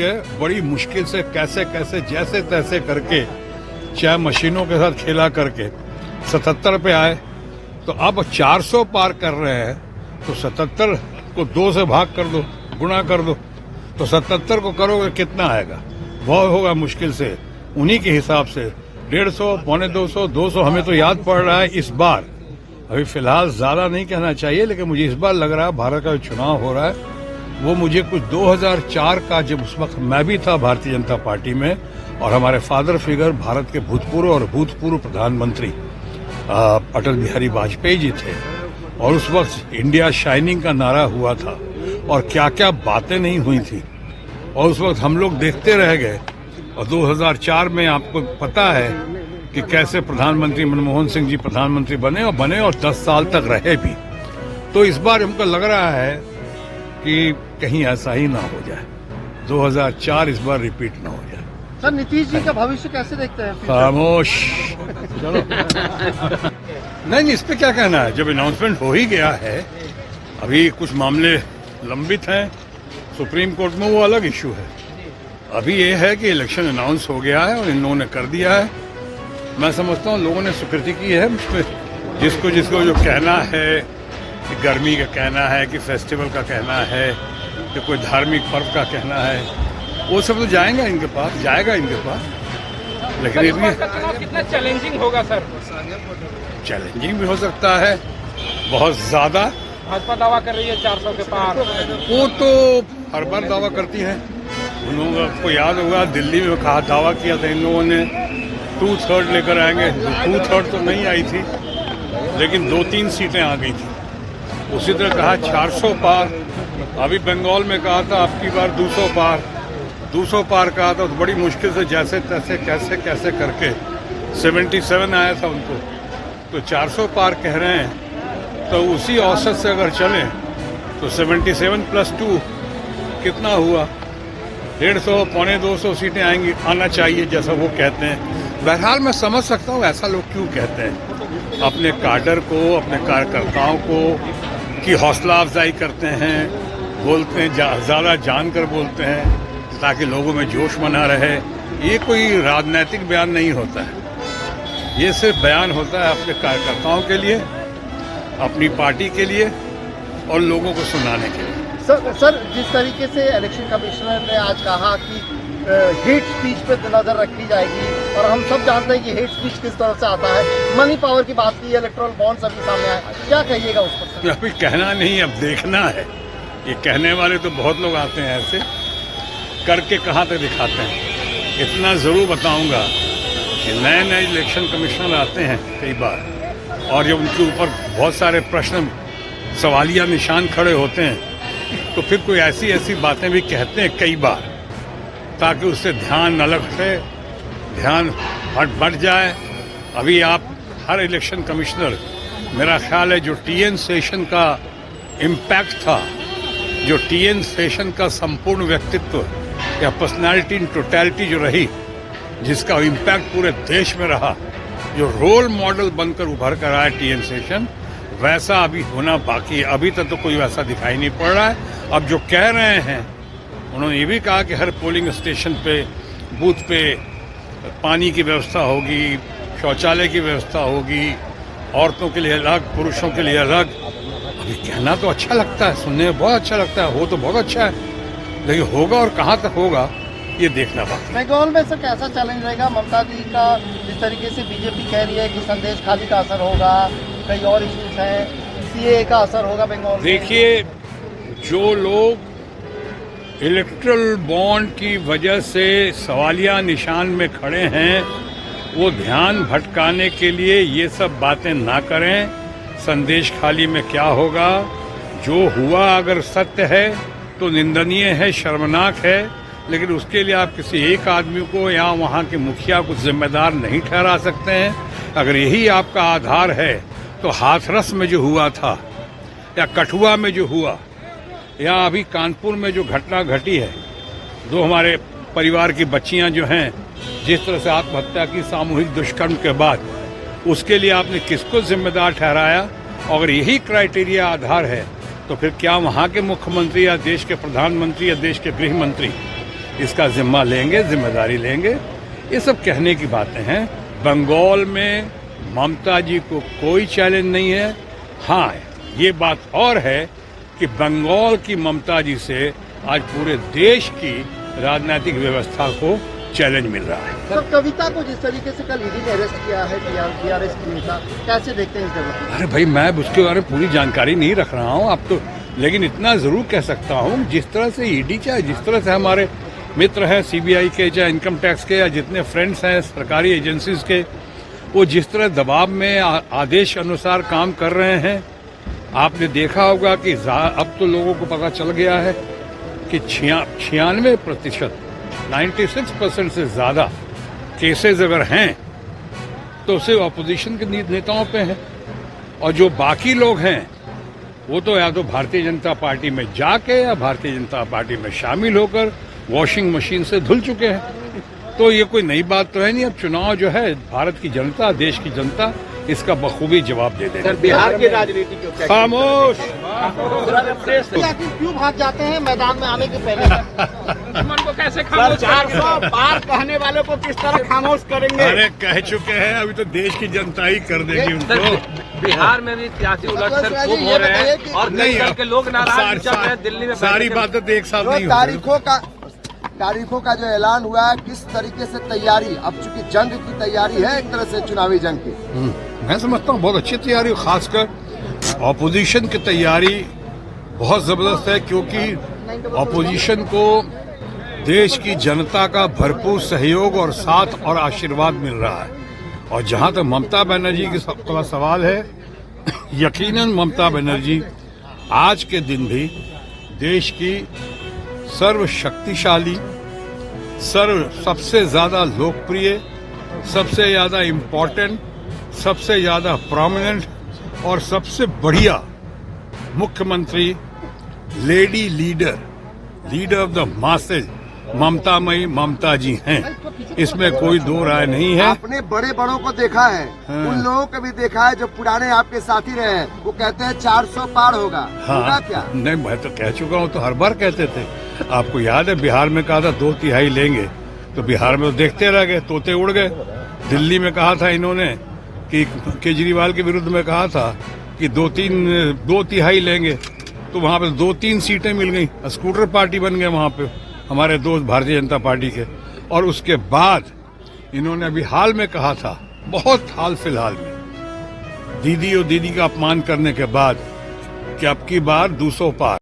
के बड़ी मुश्किल से कैसे कैसे जैसे तैसे करके, चाहे मशीनों के साथ खेला करके 77 पे आए। तो अब 400 पार कर रहे हैं, तो 77 को 2 से भाग कर दो, गुणा कर दो, तो 77 को करोगे कितना आएगा? बहुत होगा मुश्किल से, उन्हीं के हिसाब से 150, पौने 200, 200 हमें तो याद पड़ रहा है इस बार। अभी फिलहाल ज्यादा नहीं कहना चाहिए, लेकिन मुझे इस बार लग रहा है भारत का जो चुनाव हो रहा है वो मुझे कुछ 2004 का, जब उस वक्त मैं भी था भारतीय जनता पार्टी में और हमारे फादर फिगर भारत के भूतपूर्व प्रधानमंत्री अटल बिहारी वाजपेयी जी थे, और उस वक्त इंडिया शाइनिंग का नारा हुआ था और क्या क्या बातें नहीं हुई थी, और उस वक्त हम लोग देखते रह गए। और 2004 में आपको पता है कि कैसे प्रधानमंत्री मनमोहन सिंह जी प्रधानमंत्री बने और 10 साल तक रहे भी। तो इस बार हमको लग रहा है कि कहीं ऐसा ही ना हो जाए, 2004 इस बार रिपीट ना हो जाए। सर, नीतीश जी का भविष्य कैसे देखते हैं? खामोश, चलो। नहीं, इस पे क्या कहना है, जब अनाउंसमेंट हो ही गया है। अभी कुछ मामले लंबित हैं सुप्रीम कोर्ट में, वो अलग इशू है। अभी ये है कि इलेक्शन अनाउंस हो गया है और इन लोगों ने कर दिया है। मैं समझता हूँ लोगों ने स्वीकृति की है उसमें। जिसको जो कहना है कि गर्मी का कहना है, कि फेस्टिवल का कहना है, कि कोई धार्मिक पर्व का कहना है, वो सब तो जाएगा इनके पास। लेकिन ये भी कितना चैलेंजिंग होगा सर? चैलेंजिंग भी हो सकता है, बहुत ज्यादा। भाजपा दावा कर रही है 400 के पार। वो तो हर बार दावा करती है। उन लोगों को याद होगा दिल्ली में कहा, दावा किया था इन लोगों ने 2/3 लेकर आएंगे। 2/3 तो नहीं आई थी, लेकिन 2-3 सीटें आ गई थी। उसी तरह कहा 400 पार। अभी बंगाल में कहा था अब की बार 200 पार। 200 पार कहा था, तो बड़ी मुश्किल से जैसे तैसे कैसे करके 77 आया था उनको। तो 400 पार कह रहे हैं, तो उसी औसत से अगर चलें तो 77 + 2 कितना हुआ? 150, पौने 200 सीटें आएंगी, आना चाहिए जैसा वो कहते हैं। बहरहाल मैं समझ सकता हूँ ऐसा लोग क्यों कहते हैं। अपने काडर को, अपने कार्यकर्ताओं को की हौसला अफजाई करते हैं, बोलते हैं, ज़्यादा जानकर बोलते हैं ताकि लोगों में जोश बना रहे। ये कोई राजनीतिक बयान नहीं होता है, ये सिर्फ बयान होता है अपने कार्यकर्ताओं के लिए, अपनी पार्टी के लिए और लोगों को सुनाने के लिए। सर, जिस तरीके से इलेक्शन कमिश्नर ने आज कहा कि हेट स्पीच पे नजर रखी जाएगी, और हम सब जानते हैं कि हेट स्पीच किस तरह से आता है। मनी पावर की बात की, इलेक्टोरल बॉन्ड्स अभी सामने आए, क्या कहिएगा उस पर? अभी कहना नहीं, अब देखना है। ये कहने वाले तो बहुत लोग आते हैं, ऐसे करके कहाँ तक दिखाते हैं। इतना जरूर बताऊंगा कि नए इलेक्शन कमिश्नर आते हैं कई बार, और जब उनके ऊपर बहुत सारे प्रश्न, सवालिया निशान खड़े होते हैं, तो फिर कोई ऐसी बातें भी कहते हैं कई बार, ताकि उससे ध्यान न हटे, ध्यान बढ़ जाए। अभी आप हर इलेक्शन कमिश्नर, मेरा ख्याल है जो TN सेशन का इम्पैक्ट था, जो TN सेशन का संपूर्ण व्यक्तित्व या पर्सनालिटी इन टोटलिटी जो रही, जिसका इम्पैक्ट पूरे देश में रहा, जो रोल मॉडल बनकर उभर कर आया TN सेशन, वैसा अभी होना बाकी है। अभी तक तो कोई वैसा दिखाई नहीं पड़ रहा है। अब जो कह रहे हैं, उन्होंने ये भी कहा कि हर पोलिंग स्टेशन पे, बूथ पे पानी की व्यवस्था होगी, शौचालय की व्यवस्था होगी, औरतों के लिए अलग, पुरुषों के लिए अलग। अभी कहना तो अच्छा लगता है, सुनने में बहुत अच्छा लगता है, हो तो बहुत अच्छा है, लेकिन होगा और कहाँ तक होगा ये देखना बाकी। बंगाल में सर कैसा चैलेंज रहेगा? ममता जी का जिस तरीके से बीजेपी कह रही है कि संदेश खाली का असर होगा, कई और इश्यूज हैं, CAA का असर होगा बंगाल में। देखिए, जो लोग इलेक्ट्रल बॉन्ड की वजह से सवालिया निशान में खड़े हैं, वो ध्यान भटकाने के लिए ये सब बातें ना करें। संदेश खाली में क्या होगा? जो हुआ अगर सत्य है तो निंदनीय है, शर्मनाक है, लेकिन उसके लिए आप किसी एक आदमी को या वहाँ के मुखिया को जिम्मेदार नहीं ठहरा सकते हैं। अगर यही आपका आधार है तो हाथरस में जो हुआ था, या कठुआ में जो हुआ, या अभी कानपुर में जो घटना घटी है, 2 हमारे परिवार की बच्चियां जो हैं जिस तरह से आत्महत्या की सामूहिक दुष्कर्म के बाद, उसके लिए आपने किसको जिम्मेदार ठहराया? अगर यही क्राइटेरिया आधार है तो फिर क्या वहाँ के मुख्यमंत्री या देश के प्रधानमंत्री या देश के गृह मंत्री इसका जिम्मा लेंगे, जिम्मेदारी लेंगे। ये सब कहने की बातें हैं। बंगाल में ममता जी को कोई चैलेंज नहीं है। हाँ, ये बात और है कि बंगाल की ममता जी से आज पूरे देश की राजनीतिक व्यवस्था को चैलेंज मिल रहा है। सर, कविता को जिस तरीके से कल ईडी ने अरेस्ट किया है, टीआरएस की नेता, कैसे देखते हैं इस जगह? अरे भाई, मैं उसके बारे में पूरी जानकारी नहीं रख रहा हूँ अब तो, लेकिन इतना जरूर कह सकता हूँ, जिस तरह से ईडी चाहे जिस तरह से हमारे मित्र हैं सीबीआई के, चाहे इनकम टैक्स के, या जितने फ्रेंड्स हैं सरकारी एजेंसीज के, वो जिस तरह दबाव में आदेश अनुसार काम कर रहे हैं, आपने देखा होगा कि अब तो लोगों को पता चल गया है कि 96%, 96% से ज्यादा केसेस अगर हैं तो सिर्फ अपोजिशन के नेताओं पे हैं, और जो बाकी लोग हैं वो तो या तो भारतीय जनता पार्टी में जाके या भारतीय जनता पार्टी में शामिल होकर वॉशिंग मशीन से धुल चुके हैं। तो ये कोई नई बात तो है नहीं। अब चुनाव जो है, भारत की जनता, देश की जनता इसका बखूबी जवाब दे देगी। बिहार की राजनीति क्यों खामोश। क्यों भाग जाते हैं मैदान में आने के पहले? दुश्मन को कैसे खामोश 400 पार कहने वालों को किस तरह खामोश करेंगे? अरे कह चुके हैं, अभी तो देश की जनता ही कर देगी उनको। बिहार में भी सियासी उलटफेर खूब हो रहे हैं और नहीं, कई के लोग नाराज चल रहे हैं। दिल्ली में सारी बातें तो एक साथ नहीं होती। तारीखों का जो ऐलान हुआ है, किस तरीके से तैयारी, अब चूंकि जंग की तैयारी है एक तरह से चुनावी जंग की, मैं समझता हूँ बहुत अच्छी तैयारी, खासकर ऑपोजिशन की तैयारी बहुत जबरदस्त है, क्योंकि ऑपोजिशन को देश की जनता का भरपूर सहयोग और साथ और आशीर्वाद मिल रहा है। और जहां तक ममता बनर्जी का सवाल है, यकीनन ममता बनर्जी आज के दिन भी देश की सर्वशक्तिशाली, सबसे ज्यादा लोकप्रिय, सबसे ज्यादा इम्पोर्टेंट, सबसे ज्यादा प्रोमिनेंट और सबसे बढ़िया मुख्यमंत्री, lady leader of the masses ममतामयी ममता जी हैं। इसमें कोई दो राय नहीं है। आपने बड़े बड़ों को देखा है, उन लोगों को भी देखा है जो पुराने आपके साथी रहे हैं, वो कहते हैं 400 पार होगा। होगा क्या? नहीं, मैं तो कह चुका हूँ, तो हर बार कहते थे। आपको याद है बिहार में कहा था 2/3 लेंगे, तो बिहार में तो देखते रह गए, तोते उड़ गए। दिल्ली में कहा था इन्होंने कि केजरीवाल के विरुद्ध में कहा था कि 2/3 लेंगे, तो वहां पे 2-3 सीटें मिल गई, स्कूटर पार्टी बन गए वहां पे हमारे दोस्त भारतीय जनता पार्टी के। और उसके बाद इन्होंने अभी हाल में कहा था, बहुत हाल फिलहाल में, दीदी और दीदी का अपमान करने के बाद, कि अब की बार 200 पार।